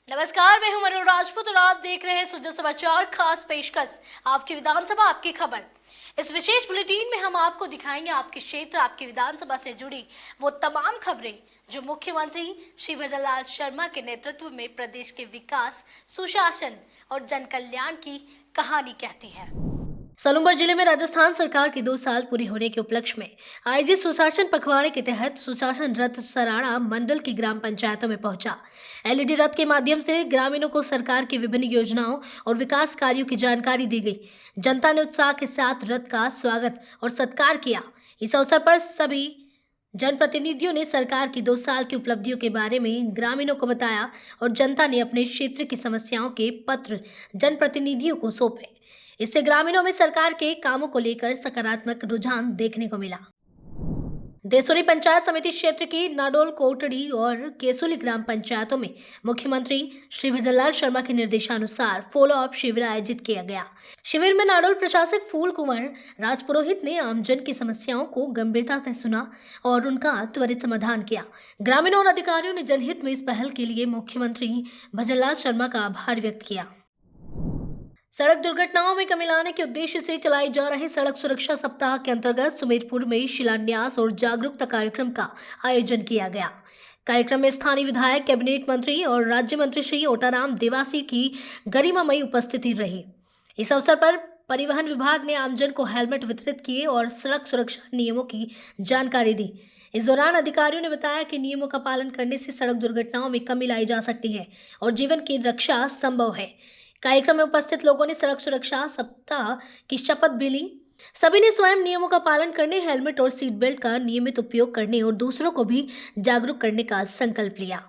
नमस्कार, मैं हूं मनु राजपूत और आप देख रहे हैं सुजन समाचार खास पेशकश आपकी विधानसभा आपकी खबर। इस विशेष बुलेटिन में हम आपको दिखाएंगे आपके क्षेत्र आपकी विधानसभा से जुड़ी वो तमाम खबरें जो मुख्यमंत्री श्री भजनलाल शर्मा के नेतृत्व में प्रदेश के विकास, सुशासन और जन कल्याण की कहानी कहती है। सलूंबर जिले में राजस्थान सरकार की 2 साल पूरी होने के उपलक्ष्य में आयोजित सुशासन पखवाड़े के तहत सुशासन रथ सराड़ा मंडल की ग्राम पंचायतों में पहुंचा। एलईडी रथ के माध्यम से ग्रामीणों को सरकार की विभिन्न योजनाओं और विकास कार्यों की जानकारी दी गई। जनता ने उत्साह के साथ रथ का स्वागत और सत्कार किया। इस अवसर पर सभी जनप्रतिनिधियों ने सरकार की 2 साल की उपलब्धियों के बारे में ग्रामीणों को बताया और जनता ने अपने क्षेत्र की समस्याओं के पत्र जनप्रतिनिधियों को सौंपे। इससे ग्रामीणों में सरकार के कामों को लेकर सकारात्मक रुझान देखने को मिला। देसोरी पंचायत समिति क्षेत्र की नाडोल, कोटड़ी और केसुली ग्राम पंचायतों में मुख्यमंत्री श्री भजनलाल शर्मा के निर्देशानुसार फॉलो अप शिविर आयोजित किया गया। शिविर में नाडोल प्रशासक फूल कुंवर राजपुरोहित ने आमजन की समस्याओं को गंभीरता से सुना और उनका त्वरित समाधान किया। ग्रामीणों और अधिकारियों ने जनहित में इस पहल के लिए मुख्यमंत्री भजनलाल शर्मा का आभार व्यक्त किया। सड़क दुर्घटनाओं में कमी लाने के उद्देश्य से चलाए जा रहे सड़क सुरक्षा सप्ताह के अंतर्गत सुमेरपुर में शिलान्यास और जागरूकता कार्यक्रम का आयोजन किया गया। कार्यक्रम में स्थानीय विधायक, कैबिनेट मंत्री और राज्य मंत्री श्री ओटाराम देवासी की गरिमामयी उपस्थिति रही। इस अवसर पर परिवहन विभाग ने आमजन को हेलमेट वितरित किए और सड़क सुरक्षा नियमों की जानकारी दी। इस दौरान अधिकारियों ने बताया कि नियमों का पालन करने से सड़क दुर्घटनाओं में कमी लाई जा सकती है और जीवन की रक्षा संभव है। कार्यक्रम में उपस्थित लोगों ने सड़क सुरक्षा सप्ताह की शपथ भी ली। सभी ने स्वयं नियमों का पालन करने, हेलमेट और सीट बेल्ट का नियमित उपयोग करने और दूसरों को भी जागरूक करने का संकल्प लिया।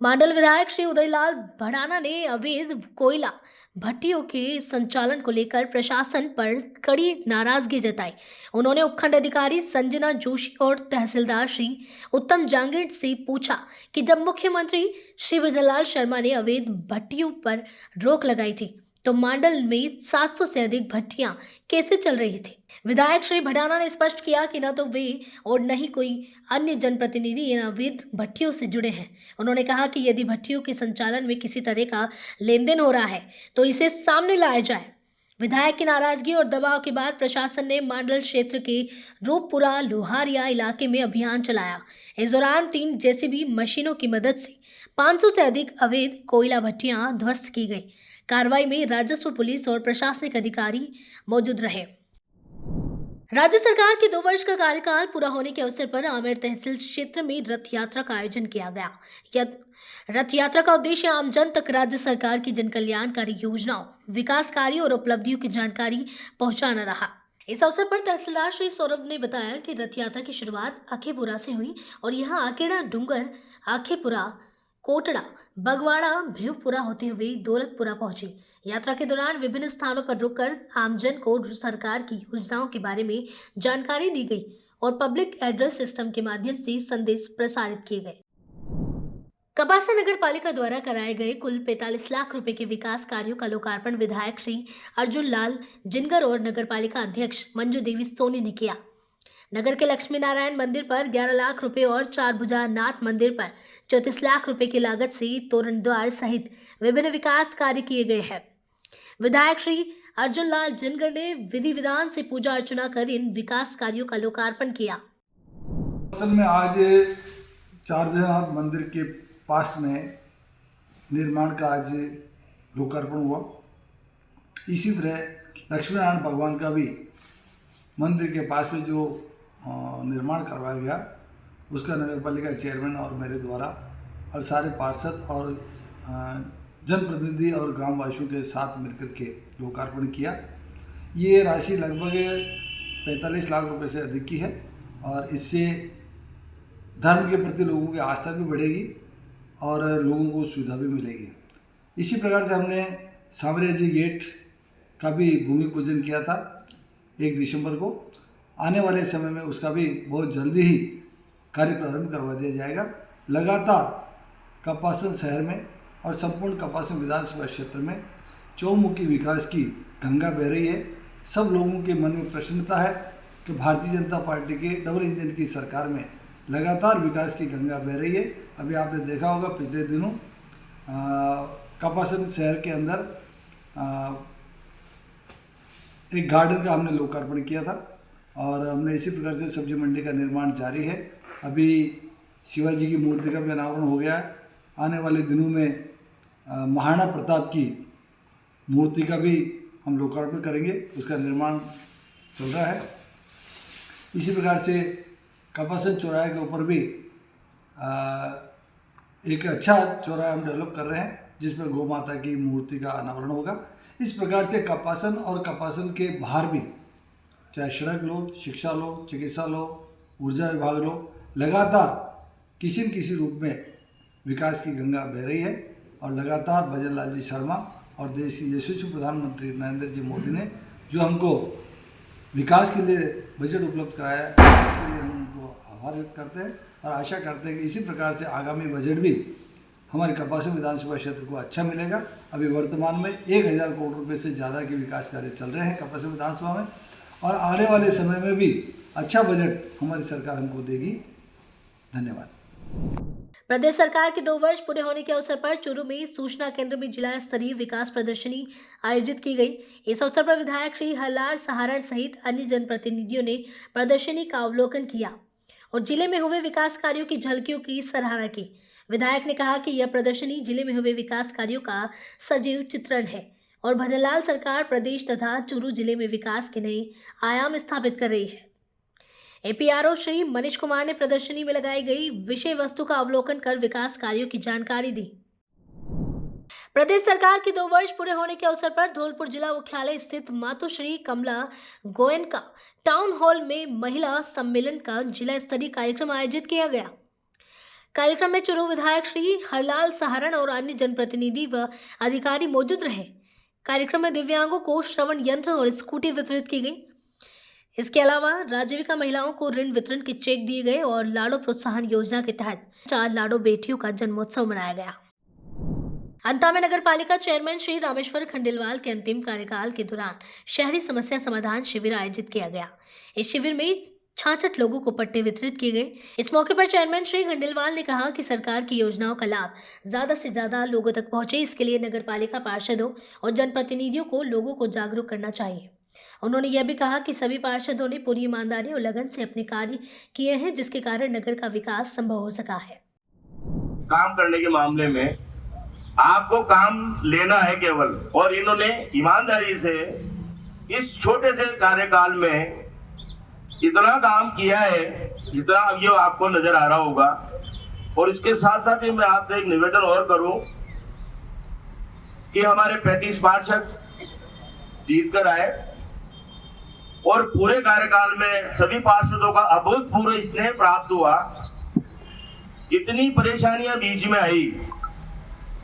मांडल विधायक श्री उदयलाल भड़ाना ने अवैध कोयला भट्टियों के संचालन को लेकर प्रशासन पर कड़ी नाराजगी जताई। उन्होंने उपखंड अधिकारी संजना जोशी और तहसीलदार श्री उत्तम जांगीर से पूछा कि जब मुख्यमंत्री श्री भजनलाल शर्मा ने अवैध भट्टियों पर रोक लगाई थी तो मांडल में 700 से अधिक भट्टियां कैसे चल रही थी। विधायक श्री भड़ाना ने स्पष्ट किया कि न तो वे और न ही कोई अन्य जनप्रतिनिधि इन अवैध भट्टियों से जुड़े हैं। उन्होंने कहा कि यदि भट्टियों के संचालन में किसी तरह का लेन देन हो रहा है तो इसे सामने लाया जाए। विधायक की नाराजगी और दबाव के बाद प्रशासन ने मांडल क्षेत्र के रूपपुरा लोहारिया इलाके में अभियान चलाया। इस दौरान 3 जेसीबी मशीनों की मदद से 500 से अधिक अवैध कोयला भट्टियां ध्वस्त की गई। कार्रवाई में राजस्व, पुलिस और प्रशासनिक अधिकारी मौजूद रहे। राज्य सरकार के 2 वर्ष का कार्यकाल पूरा होने के अवसर पर आमेर तहसील क्षेत्र में रथ यात्रा का आयोजन किया गया। रथ यात्रा का उद्देश्य आमजन तक राज्य सरकार की जन कल्याणकारी योजनाओं, विकास कार्यों और उपलब्धियों की जानकारी पहुंचाना रहा। इस अवसर पर तहसीलदार श्री सौरभ ने बताया कि रथ यात्रा की शुरुआत आखेपुरा से हुई और यहाँ आखेड़ा, डूंगर, आखेपुरा, कोटड़ा, बगवाड़ा, भिवपुरा होते हुए दौलतपुरा पहुंची। यात्रा के दौरान विभिन्न स्थानों पर रुककर आमजन को सरकार की योजनाओं के बारे में जानकारी दी गई और पब्लिक एड्रेस सिस्टम के माध्यम से संदेश प्रसारित किए गए। कपासा नगर पालिका द्वारा कराए गए कुल 45 लाख रुपए के विकास कार्यों का लोकार्पण विधायक श्री अर्जुन लाल जिनगर और नगर पालिका अध्यक्ष मंजू देवी सोनी ने किया। नगर के लक्ष्मी नारायण मंदिर पर 11 लाख रुपए और 4 भुजा नाथ मंदिर पर 34 लाख रुपए की लागत से तोरण द्वार सहित विभिन्न विकास कार्य किए गए हैं। विधायक श्री अर्जुन लाल जिनगर ने विधि विधान से पूजा अर्चना कर इन विकास कार्यों का लोकार्पण किया। असल में आज 4 भुजानाथ मंदिर के पास में निर्माण का आज लोकार्पण हुआ। इसी तरह लक्ष्मी नारायण भगवान का भी मंदिर के पास में जो निर्माण करवाया गया उसका नगर पालिका चेयरमैन और मेरे द्वारा और सारे पार्षद और जनप्रतिनिधि और ग्रामवासियों के साथ मिलकर के लोकार्पण किया। ये राशि लगभग 45 लाख रुपए से अधिक की है और इससे धर्म के प्रति लोगों की आस्था भी बढ़ेगी और लोगों को सुविधा भी मिलेगी। इसी प्रकार से हमने साम्राज्य गेट का भी भूमि पूजन किया था 1 दिसंबर को। आने वाले समय में उसका भी बहुत जल्दी ही कार्य प्रारंभ करवा दिया जाएगा। लगातार कपासन शहर में और संपूर्ण कपासन विधानसभा क्षेत्र में चौमुखी विकास की गंगा बह रही है। सब लोगों के मन में प्रसन्नता है कि भारतीय जनता पार्टी के डबल इंजन की सरकार में लगातार विकास की गंगा बह रही है। अभी आपने देखा होगा पिछले दिनों कपासन शहर के अंदर एक गार्डन का हमने लोकार्पण किया था और हमने इसी प्रकार से सब्जी मंडी का निर्माण जारी है। अभी शिवाजी की मूर्ति का भी अनावरण हो गया है। आने वाले दिनों में महाराणा प्रताप की मूर्ति का भी हम लोकार्पण करेंगे, उसका निर्माण चल रहा है। इसी प्रकार से कपासन चौराहे के ऊपर भी एक अच्छा चौराहा हम डेवलप कर रहे हैं जिस पर गौ माता की मूर्ति का अनावरण होगा। इस प्रकार से कपासन और कपासन के बाहर भी, चाहे सड़क लो, शिक्षा लो, चिकित्सा लो, ऊर्जा विभाग लो, लगातार किसी न किसी रूप में विकास की गंगा बह रही है और लगातार भजन लाल जी शर्मा और देश के यशस्वी प्रधानमंत्री नरेंद्र जी मोदी ने जो हमको विकास के लिए बजट उपलब्ध कराया है, उसके लिए हम उनको आभार व्यक्त करते हैं और आशा करते हैं कि इसी प्रकार से आगामी बजट भी हमारे कपासन विधानसभा क्षेत्र को अच्छा मिलेगा। अभी वर्तमान में 1000 करोड़ रुपए से ज़्यादा के विकास कार्य चल रहे हैं कपासन विधानसभा में और आने वाले समय में भी अच्छा बजट हमारी सरकार हमको देगी। धन्यवाद। प्रदेश सरकार के 2 वर्ष पूरे होने के अवसर पर चूरू में सूचना केंद्र में जिला स्तरीय विकास प्रदर्शनी आयोजित की गई। इस अवसर पर विधायक श्री हरलाल सहारण सहित अन्य जनप्रतिनिधियों ने प्रदर्शनी का अवलोकन किया और जिले में हुए विकास कार्यों की झलकियों की सराहना की। विधायक ने कहा कि यह प्रदर्शनी जिले में हुए विकास कार्यों का सजीव चित्रण है और भजनलाल सरकार प्रदेश तथा चूरू जिले में विकास के नए आयाम स्थापित कर रही है। एपीआरओ श्री मनीष कुमार ने प्रदर्शनी में लगाई गई विषय वस्तु का अवलोकन कर विकास कार्यों की जानकारी दी। प्रदेश सरकार के 2 वर्ष पूरे होने के अवसर पर धौलपुर जिला मुख्यालय स्थित मातोश्री कमला गोयनका टाउन हॉल में महिला सम्मेलन का जिला स्तरीय कार्यक्रम आयोजित किया गया। कार्यक्रम में चूरू विधायक श्री हरलाल सहारण और अन्य जनप्रतिनिधि व अधिकारी मौजूद रहे। कार्यक्रम में दिव्यांगों को श्रवण यंत्र और स्कूटी वितरित की गई। इसके अलावा राजीविका महिलाओं को ऋण वितरण के चेक दिए गए और लाड़ो प्रोत्साहन योजना के तहत 4 लाड़ो बेटियों का जन्मोत्सव मनाया गया। अंता में नगर पालिका चेयरमैन श्री रामेश्वर खंडेलवाल के अंतिम कार्यकाल के दौरान शहरी समस्या समाधान शिविर आयोजित किया गया। इस शिविर में 66 लोगों को पट्टे वितरित किए गए। इस मौके पर चेयरमैन श्री खंडेलवाल ने कहा कि सरकार की योजनाओं का लाभ ज्यादा से ज्यादा लोगों तक पहुंचे, इसके लिए नगर पालिका पार्षदों और जनप्रतिनिधियों को लोगों को जागरूक करना चाहिए। उन्होंने यह भी कहा कि सभी पार्षदों ने पूरी ईमानदारी और लगन से अपने कार्य किए हैं, जिसके कारण नगर का विकास संभव हो सका है। काम करने के मामले में आपको काम लेना है केवल, और इन्होंने ईमानदारी से इस छोटे से कार्यकाल में इतना काम किया है, इतना ये आपको नजर आ रहा होगा। और इसके साथ साथ ही मैं आपसे एक निवेदन और करूं कि हमारे 35 पार्षद जीत कर आए और पूरे कार्यकाल में सभी पार्षदों का अभूतपूर्व स्नेह प्राप्त हुआ। जितनी परेशानियां बीच में आई,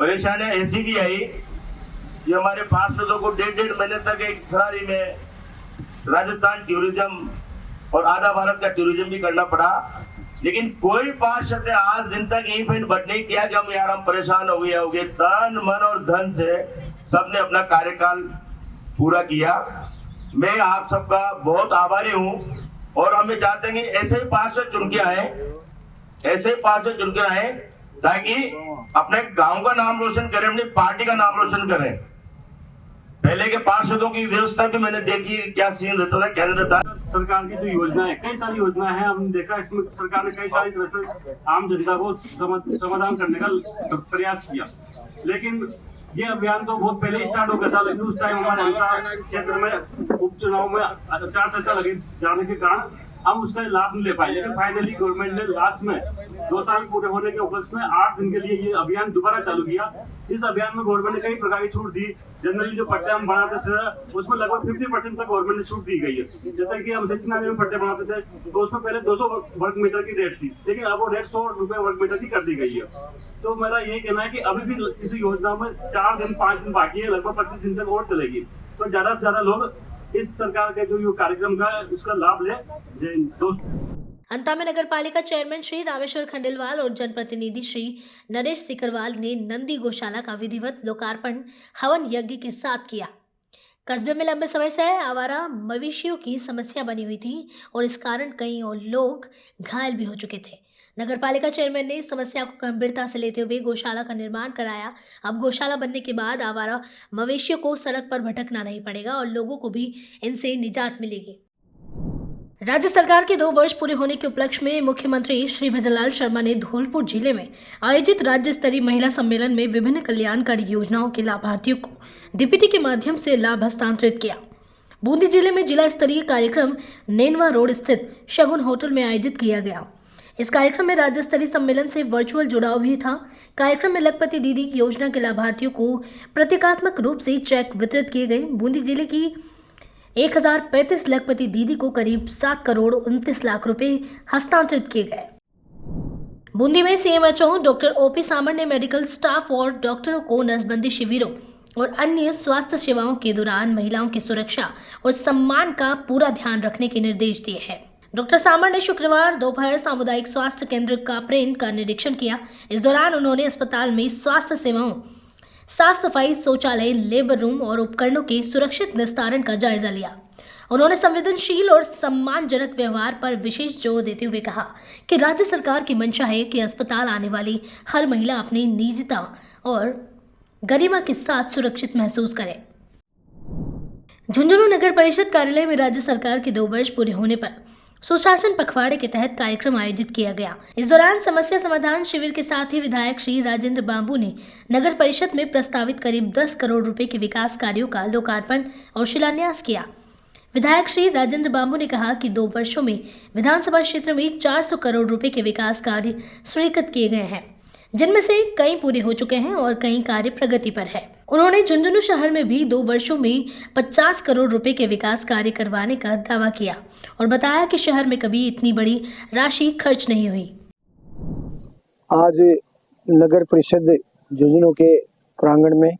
परेशानियां ऐसी भी आई कि हमारे पार्षदों को 1.5 महीने तक एक फरारी में राजस्थान टूरिज्म और आधा भारत का टूरिज्म भी करना पड़ा, लेकिन कोई पार्षद ने आज दिन तक इवेंट बट नहीं किया कि हम यार हम परेशान हो गए। तन मन और धन से सबने अपना कार्यकाल पूरा किया। मैं आप सबका बहुत आभारी हूं और हमें चाहते हैं कि ऐसे पार्षद चुन के आए, ऐसे पार्षद चुन के आए ताकि अपने गांव का नाम रोशन करें, अपनी पार्टी का नाम रोशन करें। पहले के पार्षदों की व्यवस्था भी मैंने देखी, क्या सीन रहता था, क्या नहीं रहता। सरकार की जो योजना है, कई सारी योजना है, हमने देखा इसमें सरकार ने कई सारी तरह से आम जनता को समाधान करने का प्रयास किया, लेकिन ये अभियान तो बहुत पहले स्टार्ट हो गया था, लेकिन उस टाइम हमारे हल्का क्षेत्र में उपचुनाव में आचार संहिता लगे जाने के कारण हम उसका लाभ नहीं ले पाए। लेकिन फाइनली गवर्नमेंट ने लास्ट में 2 साल पूरे होने के उपलक्ष्य में 8 दिन के लिए ये अभियान दोबारा चालू किया। इस अभियान में गवर्नमेंट ने कई प्रकार की छूट दी। जनरली जो पट्टे हम बनाते थे उसमें लगभग 50% तक गवर्नमेंट ने छूट दी गई है। जैसे कि हम 16 में पट्टे बनाते थे तो उसमें पहले 200 वर्ग मीटर की रेट थी, लेकिन अब वो रेट 100 रुपए वर्ग मीटर की कर दी गई है। तो मेरा यही कहना है कि अभी भी इस योजना में 4 दिन 5 दिन बाकी है, लगभग 25 दिन तक और चलेगी। तो ज्यादा से ज्यादा लोग इस सरकार के जो कार्यक्रम का उसका लाभ ले। अंता में नगर पालिका चेयरमैन श्री रामेश्वर खंडेलवाल और जनप्रतिनिधि श्री नरेश सिकरवाल ने नंदी गौशाला का विधिवत लोकार्पण हवन यज्ञ के साथ किया। कस्बे में लंबे समय से आवारा मवेशियों की समस्या बनी हुई थी और इस कारण कई और लोग घायल भी हो चुके थे। नगरपालिका चेयरमैन ने इस समस्या को गंभीरता से लेते हुए गौशाला का निर्माण कराया। अब गौशाला बनने के बाद आवारा मवेशियों को सड़क पर भटकना नहीं पड़ेगा और लोगों को भी इनसे निजात मिलेगी। राज्य सरकार के 2 वर्ष पूरे होने के उपलक्ष्य में मुख्यमंत्री श्री भजनलाल शर्मा ने धौलपुर जिले में आयोजित राज्य स्तरीय महिला सम्मेलन में विभिन्न कल्याणकारी योजनाओं के लाभार्थियों को डीपीटी के माध्यम से लाभ हस्तांतरित किया। बूंदी जिले में जिला स्तरीय कार्यक्रम नेनवा रोड स्थित शगुन होटल में आयोजित किया गया। इस कार्यक्रम में राज्य स्तरीय सम्मेलन से वर्चुअल जुड़ाव भी था। कार्यक्रम में लखपति दीदी की योजना के लाभार्थियों को प्रतीकात्मक रूप से चेक वितरित किए गए। बूंदी जिले की 1035 लखपति दीदी को करीब 7 करोड़ 29 लाख रुपए हस्तांतरित किए गए। बूंदी में सीएमएचओ डॉक्टर ओपी सामर ने मेडिकल स्टाफ और डॉक्टरों को नसबंदी शिविरों और अन्य स्वास्थ्य सेवाओं के दौरान महिलाओं की सुरक्षा और सम्मान का पूरा ध्यान रखने के निर्देश दिए हैं। डॉक्टर सामर ने शुक्रवार दोपहर सामुदायिक स्वास्थ्य केंद्र कापरेन का निरीक्षण किया। इस दौरान उन्होंने अस्पताल में स्वास्थ्य सेवाओं, साफ सफाई, शौचालय, लेबर रूम और उपकरणों के सुरक्षित निस्तारण का जायजा लिया। उन्होंने संवेदनशील और सम्मानजनक व्यवहार पर विशेष जोर देते हुए कहा कि राज्य सरकार की मंशा है कि अस्पताल आने वाली हर महिला अपनी निजता और गरिमा के साथ सुरक्षित महसूस करे। झुंझुनू नगर परिषद कार्यालय में राज्य सरकार के 2 वर्ष पूरे होने पर सुशासन पखवाड़े के तहत कार्यक्रम आयोजित किया गया। इस दौरान समस्या समाधान शिविर के साथ ही विधायक श्री राजेंद्र बाबू ने नगर परिषद में प्रस्तावित करीब 10 करोड़ रुपए के विकास कार्यों का लोकार्पण और शिलान्यास किया। विधायक श्री राजेंद्र बाबू ने कहा कि 2 वर्षों में विधानसभा क्षेत्र में 400 करोड़ रुपए के विकास कार्य स्वीकृत किए गए हैं, जिनमें से कई पूरे हो चुके हैं और कई कार्य प्रगति पर है। उन्होंने झुंझुनू शहर में भी 2 वर्षों में 50 करोड़ रुपए के विकास कार्य करवाने का दावा किया और बताया कि शहर में कभी इतनी बड़ी राशि खर्च नहीं हुई। आज नगर परिषद झुंझुनू के प्रांगण में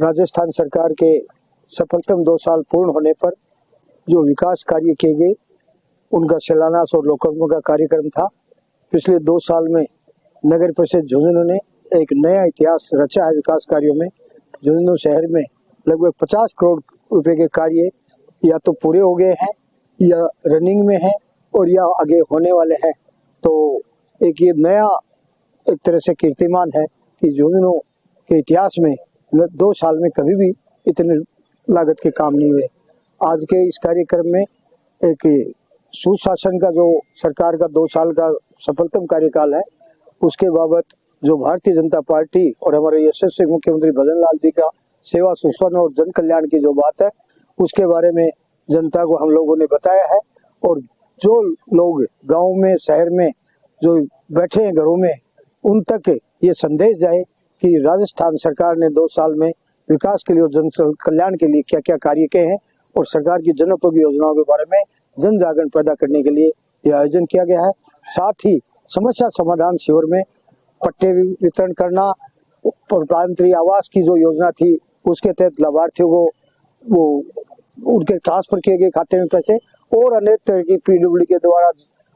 राजस्थान सरकार के सफलतम 2 साल पूर्ण होने पर जो विकास कार्य किए गए उनका शिलान्यास और लोकार्पण का कार्यक्रम था। पिछले 2 साल में नगर परिषद झुंझुनू ने एक नया इतिहास रचा है विकास कार्यों में। झुंझुनू शहर में लगभग 50 करोड़ रुपए के कार्य या तो पूरे हो गए हैं या रनिंग में हैं और या आगे होने वाले हैं। तो एक ये नया एक तरह से कीर्तिमान है कि झुंझुनू के इतिहास में 2 साल में कभी भी इतने लागत के काम नहीं हुए। आज के इस कार्यक्रम में एक सुशासन का जो सरकार का 2 साल का सफलतम कार्यकाल है उसके बाबत जो भारतीय जनता पार्टी और हमारे यशस्वी मुख्यमंत्री भजनलाल जी का सेवा, सुशासन और जन कल्याण की जो बात है उसके बारे में जनता को हम लोगों ने बताया है। और जो लोग गांव में, शहर में जो बैठे हैं घरों में, उन तक ये संदेश जाए कि राजस्थान सरकार ने 2 साल में विकास के लिए और जन कल्याण के लिए क्या क्या कार्य किए हैं और सरकार की जनोपयोगी योजनाओं के बारे में जन जागरण पैदा करने के लिए यह आयोजन किया गया है। साथ ही समस्या समाधान शिविर में पट्टे वितरण करना, प्रधानमंत्री आवास की जो योजना थी उसके तहत लाभार्थियों को वो उनके ट्रांसफर किए गए खाते में पैसे और अनेक तरह की पीडब्ल्यूडी के द्वारा,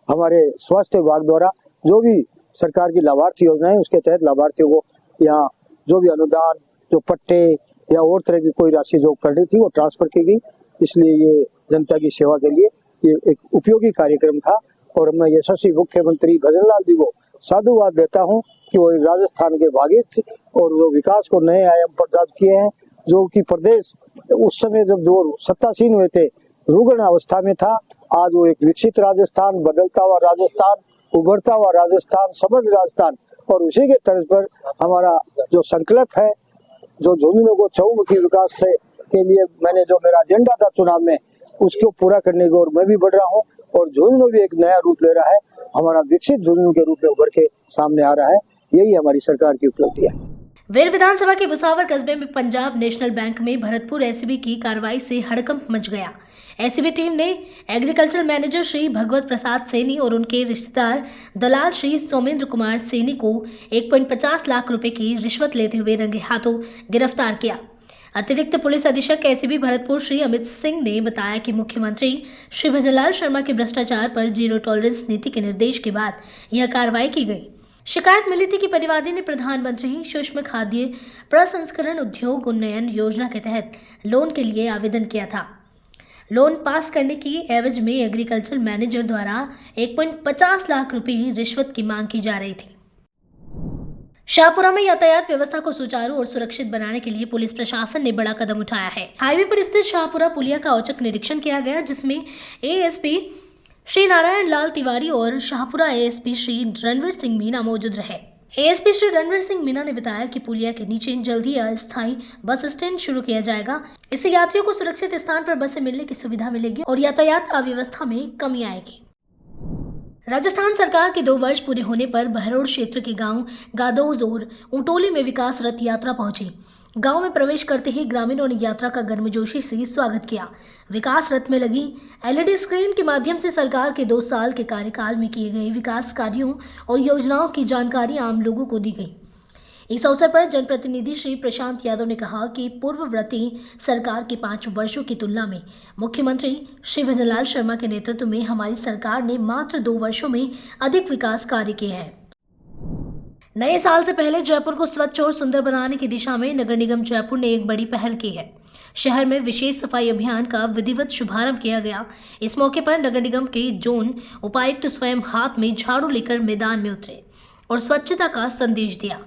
हमारे स्वास्थ्य विभाग द्वारा जो भी सरकार की लाभार्थी योजना है उसके तहत लाभार्थियों को यहाँ जो भी अनुदान, जो पट्टे या और तरह की कोई राशि जो करनी थी वो ट्रांसफर की गई। इसलिए ये जनता की सेवा के लिए ये एक उपयोगी कार्यक्रम था और मैं यशस्वी मुख्यमंत्री भजनलाल जी को साधुवाद देता हूं कि वो राजस्थान के भागीरथ और वो विकास को नए आयाम प्रदान किए हैं। जो कि प्रदेश उस समय जब जो सत्तासीन हुए थे रुग्ण अवस्था में था, आज वो एक विकसित राजस्थान, बदलता हुआ राजस्थान, उभरता हुआ राजस्थान, समृद्ध राजस्थान और उसी के तर्ज पर हमारा जो संकल्प है, जो झुंझुनू को चहुमुखी विकास से के लिए मैंने जो मेरा एजेंडा था चुनाव में उसको पूरा करने की ओर मैं भी बढ़ रहा हूँ और झुंझुनू भी एक नया रूप ले रहा है, हमारा विकसित झुंझुनू के रूप में उभर के सामने आ रहा है। यही हमारी सरकार की उपलब्धि है। वेर विधानसभा के भुसावर कस्बे में पंजाब नेशनल बैंक में भरतपुर एसीबी की कार्रवाई से हड़कंप मच गया। एसीबी टीम ने एग्रीकल्चर मैनेजर श्री भगवत प्रसाद सैनी और उनके रिश्तेदार दलाल श्री सोमेंद्र कुमार सैनी को 1.50 लाख रुपए की रिश्वत लेते हुए रंगे हाथों गिरफ्तार किया। अतिरिक्त पुलिस अधीक्षक एसीबी भरतपुर श्री अमित सिंह ने बताया कि मुख्यमंत्री श्री भजनलाल शर्मा के भ्रष्टाचार पर जीरो टॉलरेंस नीति के निर्देश के बाद यह कार्रवाई की गई। शिकायत मिली थी कि परिवादी ने प्रधानमंत्री सूक्ष्म खाद्य प्रसंस्करण उद्योग उन्नयन योजना के तहत लोन के लिए आवेदन किया था। लोन पास करने की एवज में एग्रीकल्चर मैनेजर द्वारा 1.50 लाख रुपए रिश्वत की मांग की जा रही थी। शाहपुरा में यातायात व्यवस्था को सुचारू और सुरक्षित बनाने के लिए पुलिस प्रशासन ने बड़ा कदम उठाया है। हाईवे पर स्थित शाहपुरा पुलिया का औचक निरीक्षण किया गया, जिसमें एएसपी श्री नारायण लाल तिवारी और शाहपुरा एएसपी श्री रणवीर सिंह मीना मौजूद रहे। एएसपी श्री रणवीर सिंह मीना ने बताया कि पुलिया के नीचे जल्द ही अस्थायी बस स्टैंड शुरू किया जाएगा। इससे यात्रियों को सुरक्षित स्थान पर बसें मिलने की सुविधा मिलेगी और यातायात अव्यवस्था में कमी आएगी। राजस्थान सरकार के 2 वर्ष पूरे होने पर बहरोड क्षेत्र के गांव गादौज और ऊंटोली में विकास रथ यात्रा पहुंची। गांव में प्रवेश करते ही ग्रामीणों ने यात्रा का गर्मजोशी से स्वागत किया। विकास रथ में लगी एलईडी स्क्रीन के माध्यम से सरकार के 2 साल के कार्यकाल में किए गए विकास कार्यों और योजनाओं की जानकारी आम लोगों को दी गई। इस अवसर पर जनप्रतिनिधि श्री प्रशांत यादव ने कहा कि पूर्ववर्ती सरकार के 5 वर्षों की तुलना में मुख्यमंत्री श्री भजनलाल शर्मा के नेतृत्व में हमारी सरकार ने मात्र 2 वर्षों में अधिक विकास कार्य किए हैं। नए साल से पहले जयपुर को स्वच्छ और सुंदर बनाने की दिशा में नगर निगम जयपुर ने एक बड़ी पहल की है। शहर में विशेष सफाई अभियान का विधिवत शुभारंभ किया गया। इस मौके पर नगर निगम के जोन उपायुक्त स्वयं हाथ में झाड़ू लेकर मैदान में उतरे और स्वच्छता का संदेश दिया।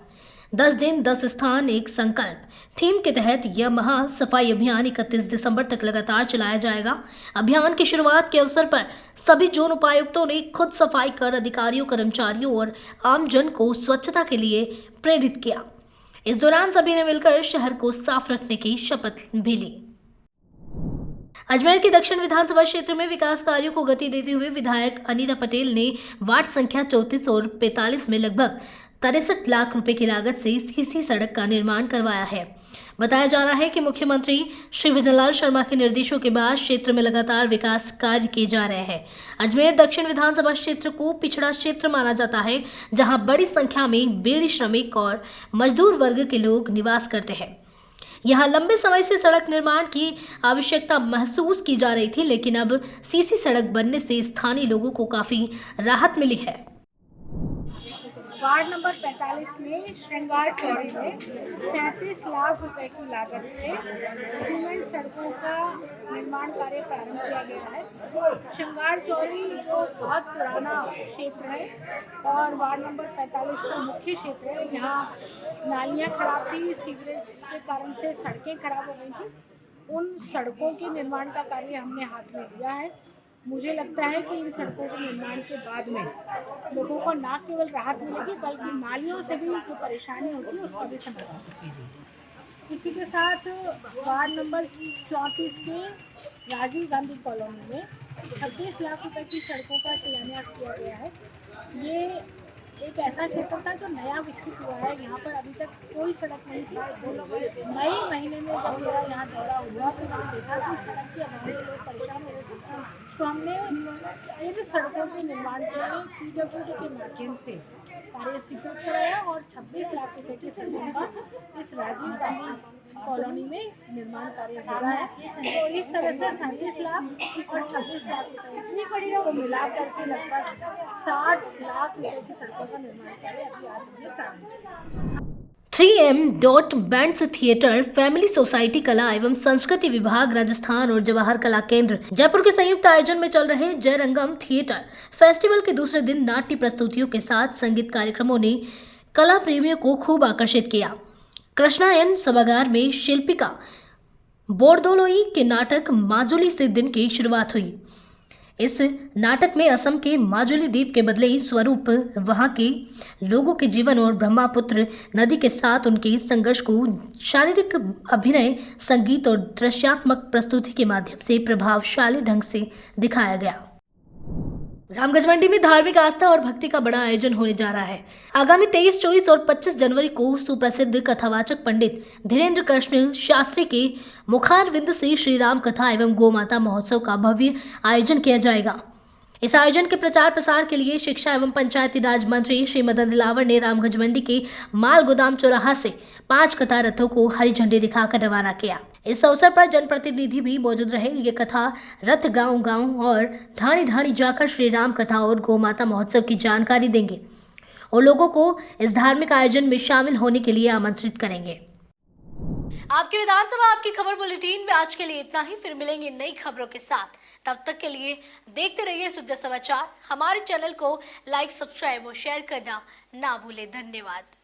10 दिन 10 स्थान एक संकल्प थीम के तहत यह महा सफाई अभियान 31 दिसंबर तक लगातार चलाया जाएगा। अभियान की शुरुआत के अवसर पर सभी जोन उपायुक्तों ने खुद सफाई कर अधिकारियों, कर्मचारियों और आमजन को स्वच्छता के लिए प्रेरित किया। इस दौरान सभी ने मिलकर शहर को साफ रखने की शपथ भी ली। अजमेर के दक्षिण विधानसभा क्षेत्र में विकास कार्यों को गति देते हुए विधायक अनीता पटेल ने वार्ड संख्या 34 और 45 में लगभग 63 लाख रुपए की लागत से सीसी सड़क का निर्माण करवाया है। बताया जा रहा है कि मुख्यमंत्री श्री भजनलाल शर्मा के निर्देशों के बाद क्षेत्र में लगातार विकास कार्य किए जा रहे हैं। अजमेर दक्षिण विधानसभा क्षेत्र को पिछड़ा क्षेत्र माना जाता है, जहां बड़ी संख्या में बेड़ी श्रमिक और मजदूर वर्ग के लोग निवास करते हैं। यहाँ लंबे समय से सड़क निर्माण की आवश्यकता महसूस की जा रही थी, लेकिन अब सीसी सड़क बनने से स्थानीय लोगों को काफी राहत मिली है। वार्ड नंबर 45 में श्रृंगार चौड़ी में 37 लाख रुपए की लागत से सीमेंट सड़कों का निर्माण कार्य प्रारंभ किया गया है। श्रृंगार चौड़ी जो बहुत पुराना क्षेत्र है और वार्ड नंबर 45 का मुख्य क्षेत्र है, यहाँ नालियाँ खराब थी, सीवरेज के कारण से सड़कें खराब हो गई थी। उन सड़कों के निर्माण का कार्य हमने हाथ में लिया है। मुझे लगता है कि इन सड़कों के निर्माण के बाद में लोगों को न केवल राहत मिलेगी, बल्कि नालियों से भी जो परेशानी होती है उसका भी समाधान होगी। इसी के साथ वार्ड नंबर 34 के राजीव गांधी कॉलोनी में 36 लाख रुपए की सड़कों का शिलान्यास किया गया है। ये एक ऐसा क्षेत्र था जो नया विकसित हुआ है। यहाँ पर अभी तक कोई सड़क नहीं थी। मई महीने में जब मेरा यहाँ दौरा हुआ तो मैंने देखा कि सड़क के अभाव में लोग परेशान हो रहे थे, तो हमने इन सड़कों के निर्माण के लिए पीडब्ल्यूडी के माध्यम से कार्य स्वीकृत कराया और 26 लाख रुपए की सड़कों का इस राजीव गांधी कॉलोनी में निर्माण कार्य हो रहा है। तो इस तरह से 37 लाख और 26 लाख रुपए को मिलाकर के लगभग 60 लाख रुपए की सड़कों का निर्माण कार्य अभी आज हमने प्रारंभ किया। 3M bands theatre family society कला एवं संस्कृति विभाग राजस्थान और जवाहर कला केंद्र जयपुर के संयुक्त आयोजन में चल रहे जयरंगम थिएटर फेस्टिवल के दूसरे दिन नाट्य प्रस्तुतियों के साथ संगीत कार्यक्रमों ने कला प्रेमियों को खूब आकर्षित किया। कृष्णायन सभागार में शिल्पिका बोरदोलोई के नाटक माजुली से दिन की शुरुआत हुई। इस नाटक में असम के माजुली द्वीप के बदले स्वरूप वहां के लोगों के जीवन और ब्रह्मपुत्र नदी के साथ उनके संघर्ष को शारीरिक अभिनय, संगीत और दृश्यात्मक प्रस्तुति के माध्यम से प्रभावशाली ढंग से दिखाया गया। रामगंज मंडी में धार्मिक आस्था और भक्ति का बड़ा आयोजन होने जा रहा है। आगामी 23, 24 और 25 जनवरी को सुप्रसिद्ध कथावाचक पंडित धीरेन्द्र कृष्ण शास्त्री के मुखारविंद से श्री राम कथा एवं गौ माता महोत्सव का भव्य आयोजन किया जाएगा। इस आयोजन के प्रचार प्रसार के लिए शिक्षा एवं पंचायती राज मंत्री श्री मदन दिलावर ने रामगंज मंडी के माल गोदाम चौराहा से 5 कथा रथों को हरी झंडी दिखाकर रवाना किया। इस अवसर पर जनप्रतिनिधि भी मौजूद रहे। ये कथा रथ गांव गांव और ढाणी ढाणी जाकर श्री राम कथा और गौ माता महोत्सव की जानकारी देंगे और लोगों को इस धार्मिक आयोजन में शामिल होने के लिए आमंत्रित करेंगे। आपकी विधानसभा आपकी खबर बुलेटिन में आज के लिए इतना ही। फिर मिलेंगे नई खबरों के साथ। तब तक के लिए देखते रहिए सुद्धा समाचार। हमारे चैनल को लाइक, सब्सक्राइब और शेयर करना ना भूलें। धन्यवाद।